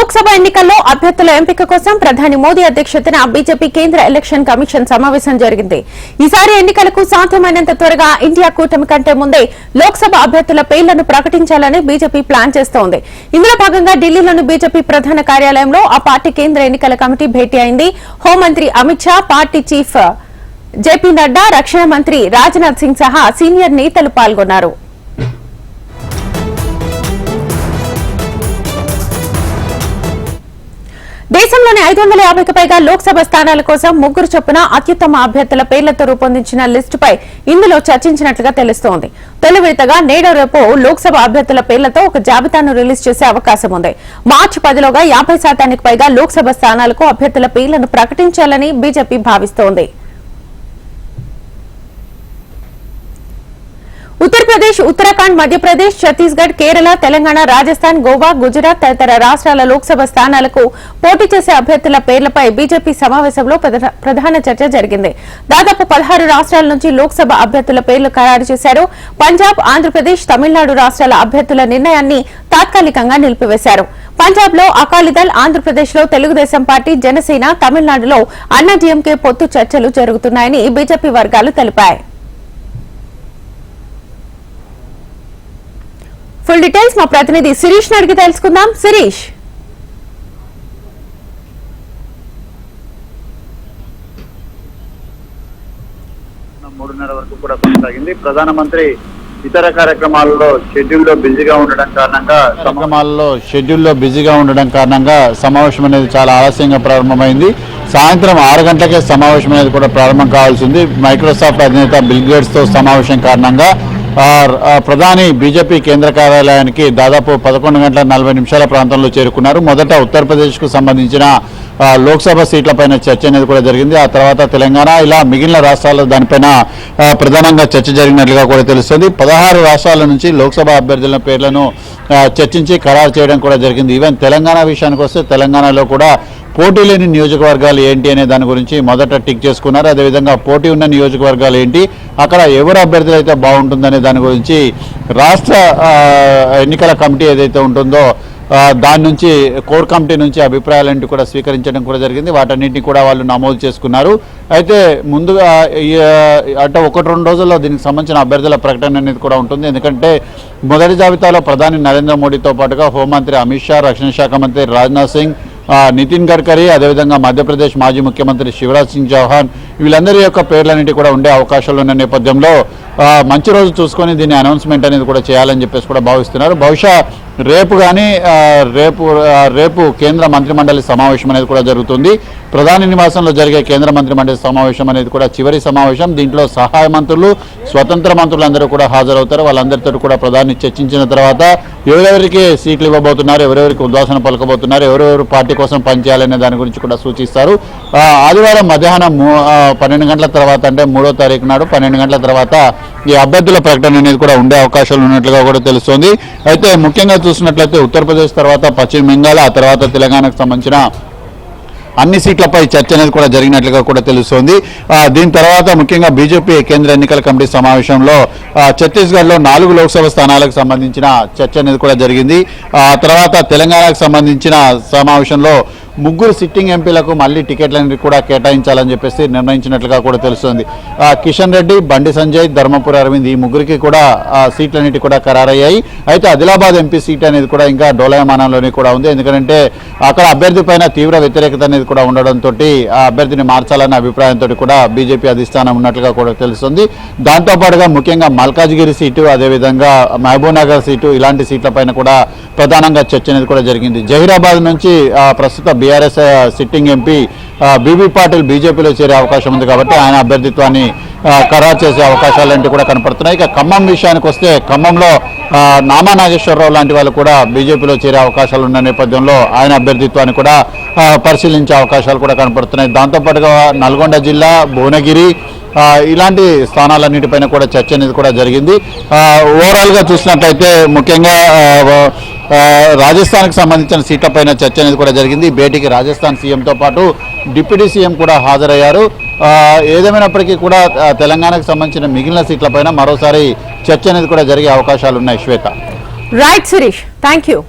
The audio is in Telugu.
లోక్సభ ఎన్నికల్లో అభ్యర్థుల ఎంపిక కోసం ప్రధాని మోదీ అధ్యక్షతన బీజేపీ కేంద్ర ఎలక్షన్ కమిషన్ సమావేశం జరిగింది. ఈసారి ఎన్నికలకు సాధ్యమైనంత త్వరగా ఇండియా కూటమి కంటే ముందే లోక్సభ అభ్యర్థుల పేర్లను ప్రకటించాలని బీజేపీ ప్లాన్ చేస్తోంది. ఇందులో భాగంగా ఢిల్లీలోని బీజేపీ ప్రధాన కార్యాలయంలో ఆ పార్టీ కేంద్ర ఎన్నికల కమిటీ భేటీ అయింది. హోంమంత్రి Amit Shah, party chief JP Nadda, రక్షణ మంత్రి రాజ్నాథ్ సింగ్ సహా సీనియర్ నేతలు పాల్గొన్నారు. దేశంలోని 550కు పైగా లోక్సభ స్థానాల కోసం ముగ్గురు చొప్పున అత్యుత్తమ అభ్యర్థుల పేర్లతో రూపొందించిన లిస్టుపై ఇందులో చర్చించినట్లుగా తెలుస్తోంది. తొలి విడతగా నేడు రేపు లోక్సభ అభ్యర్థుల పేర్లతో ఒక జాబితాను రిలీజ్ చేసే అవకాశం ఉంది. మార్చి 10లోగా 50% పైగా లోక్సభ స్థానాలకు అభ్యర్థుల పేర్లను ప్రకటించాలని బీజేపీ భావిస్తోంది. ఉత్తరప్రదేశ్, ఉత్తరాఖండ్, మధ్యప్రదేశ్, ఛత్తీస్గఢ్, కేరళ, తెలంగాణ, రాజస్థాన్, గోవా, గుజరాత్ తదితర రాష్ట్రాల లోక్సభ స్థానాలకు పోటీ చేసే అభ్యర్థుల పేర్లపై బీజేపీ సమావేశంలో ప్రధాన చర్చ జరిగింది. దాదాపు 16 రాష్ట్రాల నుంచి లోక్సభ అభ్యర్థుల పేర్లు ఖరారు చేశారు. పంజాబ్, ఆంధ్రప్రదేశ్, తమిళనాడు రాష్ట్రాల అభ్యర్థుల నిర్ణయాన్ని తాత్కాలికంగా నిలిపివేశారు. పంజాబ్ లో అకాలీదళ్, ఆంధ్రప్రదేశ్ లో తెలుగుదేశం పార్టీ, జనసేన, తమిళనాడులో అన్నాడీఎంకే పొత్తు చర్చలు జరుగుతున్నాయని బీజేపీ వర్గాలు తెలిపాయి. ఫుల్ డీటెయిల్స్ మా ప్రతినిధి శిరీష్ అడిగి తెలుసుకుందాం. శిరీష్, మూడున్నర వరకు కూడా కొనసాగింది. ప్రధానమంత్రి ఇతర కార్యక్రమాల్లో షెడ్యూల్లో బిజీగా ఉండడం కారణంగా సమావేశం అనేది చాలా ఆలస్యంగా ప్రారంభమైంది. సాయంత్రం 6 గంటలకే సమావేశం అనేది కూడా ప్రారంభం కావాల్సింది. మైక్రోసాఫ్ట్ అధినేత బిల్ గేట్స్ తో సమావేశం కారణంగా ప్రధాని బీజేపీ కేంద్ర కార్యాలయానికి దాదాపు 11:40 ప్రాంతంలో చేరుకున్నారు. మొదట ఉత్తరప్రదేశ్కు సంబంధించిన లోక్సభ సీట్లపైన చర్చ అనేది కూడా జరిగింది. ఆ తర్వాత తెలంగాణ, ఇలా మిగిలిన రాష్ట్రాల్లో దానిపైన ప్రధానంగా చర్చ జరిగినట్లుగా కూడా తెలుస్తుంది. 16 రాష్ట్రాల నుంచి లోక్సభ అభ్యర్థుల పేర్లను చర్చించి ఖరారు చేయడం కూడా జరిగింది. ఈవెన్ తెలంగాణ విషయానికి వస్తే తెలంగాణలో కూడా పోటీ లేని నియోజకవర్గాలు ఏంటి అనే దాని గురించి మొదట టిక్ చేసుకున్నారు. అదేవిధంగా పోటీ ఉన్న నియోజకవర్గాలు ఏంటి, అక్కడ ఎవరు అభ్యర్థులు అయితే బాగుంటుందనే దాని గురించి రాష్ట్ర ఎన్నికల కమిటీ ఏదైతే ఉంటుందో దాని నుంచి కోర్ కమిటీ నుంచి అభిప్రాయాలన్నింటి కూడా స్వీకరించడం కూడా జరిగింది. వాటన్నింటినీ కూడా వాళ్ళు నమోదు చేసుకున్నారు. అయితే ముందుగా అంటే 1-2 రోజుల్లో దీనికి సంబంధించిన అభ్యర్థుల ప్రకటన అనేది కూడా ఉంటుంది. ఎందుకంటే మొదటి జాబితాలో ప్రధాని నరేంద్ర మోడీతో పాటుగా హోంమంత్రి అమిత్ షా, రక్షణ శాఖ మంత్రి రాజ్నాథ్ సింగ్, నితిన్ గడ్కరీ, అదేవిధంగా మధ్యప్రదేశ్ మాజీ ముఖ్యమంత్రి శివరాజ్ సింగ్ చౌహాన్, వీళ్ళందరి యొక్క పేర్లన్నింటి కూడా ఉండే అవకాశాలు ఉన్న నేపథ్యంలో మంచి రోజు చూసుకొని దీన్ని అనౌన్స్మెంట్ అనేది కూడా చేయాలని చెప్పేసి కూడా భావిస్తున్నారు. బహుశా రేపు కానీ రేపు కేంద్ర మంత్రిమండలి సమావేశం అనేది కూడా జరుగుతుంది. ప్రధాని నివాసంలో జరిగే కేంద్ర మంత్రిమండలి సమావేశం అనేది కూడా చివరి సమావేశం. దీంట్లో సహాయ మంత్రులు, స్వతంత్ర మంత్రులందరూ కూడా హాజరవుతారు. వాళ్ళందరితో కూడా ప్రధాని చర్చించిన తర్వాత ఎవరెవరికి సీట్లు ఇవ్వబోతున్నారు, ఎవరెవరికి ఉద్వాసన పలకబోతున్నారు, ఎవరెవరు పార్టీ కోసం పనిచేయాలనే దాని గురించి కూడా సూచిస్తారు. ఆదివారం మధ్యాహ్నం 12 గంటల తర్వాత, అంటే 3వ తారీఖు నాడు 12 గంటల తర్వాత ఈ అభ్యర్థుల ప్రకటన అనేది కూడా ఉండే అవకాశాలు ఉన్నట్లుగా కూడా తెలుస్తోంది. అయితే ముఖ్యంగా చూసినట్లయితే ఉత్తరప్రదేశ్ తర్వాత పశ్చిమ బెంగాల్, ఆ తర్వాత తెలంగాణకు సంబంధించిన అన్ని సీట్లపై చర్చ అనేది కూడా జరిగినట్లుగా కూడా తెలుస్తోంది. దీని తర్వాత ముఖ్యంగా బీజేపీ కేంద్ర ఎన్నికల కమిటీ సమావేశంలో ఛత్తీస్గఢ్లో 4 లోక్సభ స్థానాలకు సంబంధించిన చర్చ అనేది కూడా జరిగింది. ఆ తర్వాత తెలంగాణకు సంబంధించిన సమావేశంలో 3 సిట్టింగ్ ఎంపీలకు మళ్ళీ టికెట్లను కూడా కేటాయించాలని చెప్పేసి నిర్ణయించినట్లుగా కూడా తెలుస్తుంది. కిషన్ రెడ్డి, బండి సంజయ్, ధర్మపురి అరవింద్, ఈ ముగ్గురికి కూడా సీట్లన్నిటి కూడా ఖరారయ్యాయి. అయితే ఆదిలాబాద్ ఎంపీ సీట్ అనేది కూడా ఇంకా డోలయమానంలోనే కూడా ఉంది. ఎందుకంటే అక్కడ అభ్యర్థి పైన తీవ్ర వ్యతిరేకత అనేది కూడా ఉండడంతో ఆ అభ్యర్థిని మార్చాలన్న అభిప్రాయంతో కూడా బీజేపీ అధిష్టానం ఉన్నట్లుగా కూడా తెలుస్తుంది. దాంతోపాటుగా ముఖ్యంగా మల్కాజ్గిరి సీటు, అదేవిధంగా మహబూబ్నగర్ సీటు, ఇలాంటి సీట్లపైన కూడా ప్రధానంగా చర్చ అనేది కూడా జరిగింది. జహీరాబాద్ నుంచి ప్రస్తుత BRS sitting MP BB Patil బీజేపీలో చేరే అవకాశం ఉంది కాబట్టి ఆయన అభ్యర్థిత్వాన్ని ఖరారు చేసే అవకాశాలంటే కూడా కనపడుతున్నాయి. ఇక ఖమ్మం విషయానికి వస్తే ఖమ్మంలో నామా నాగేశ్వరరావు లాంటి వాళ్ళు కూడా బీజేపీలో చేరే అవకాశాలు ఉన్న నేపథ్యంలో ఆయన అభ్యర్థిత్వాన్ని కూడా పరిశీలించే అవకాశాలు కూడా కనపడుతున్నాయి. దాంతోపాటుగా నల్గొండ జిల్లా, భువనగిరి, ఇలాంటి స్థానాలన్నిటిపైన కూడా చర్చ అనేది కూడా జరిగింది. ఓవరాల్గా చూసినట్లయితే ముఖ్యంగా రాజస్థాన్కి సంబంధించిన సీట్లపైన చర్చ అనేది కూడా జరిగింది. భేటీకి రాజస్థాన్ సీఎంతో పాటు డిప్యూటీ సీఎం కూడా హాజరయ్యారు. ఏదేమైనప్పటికీ కూడా తెలంగాణకు సంబంధించిన మిగిలిన సీట్లపైన మరోసారి చర్చ అనేది కూడా జరిగే అవకాశాలు ఉన్నాయి. Shweta. Right Shirish, thank you.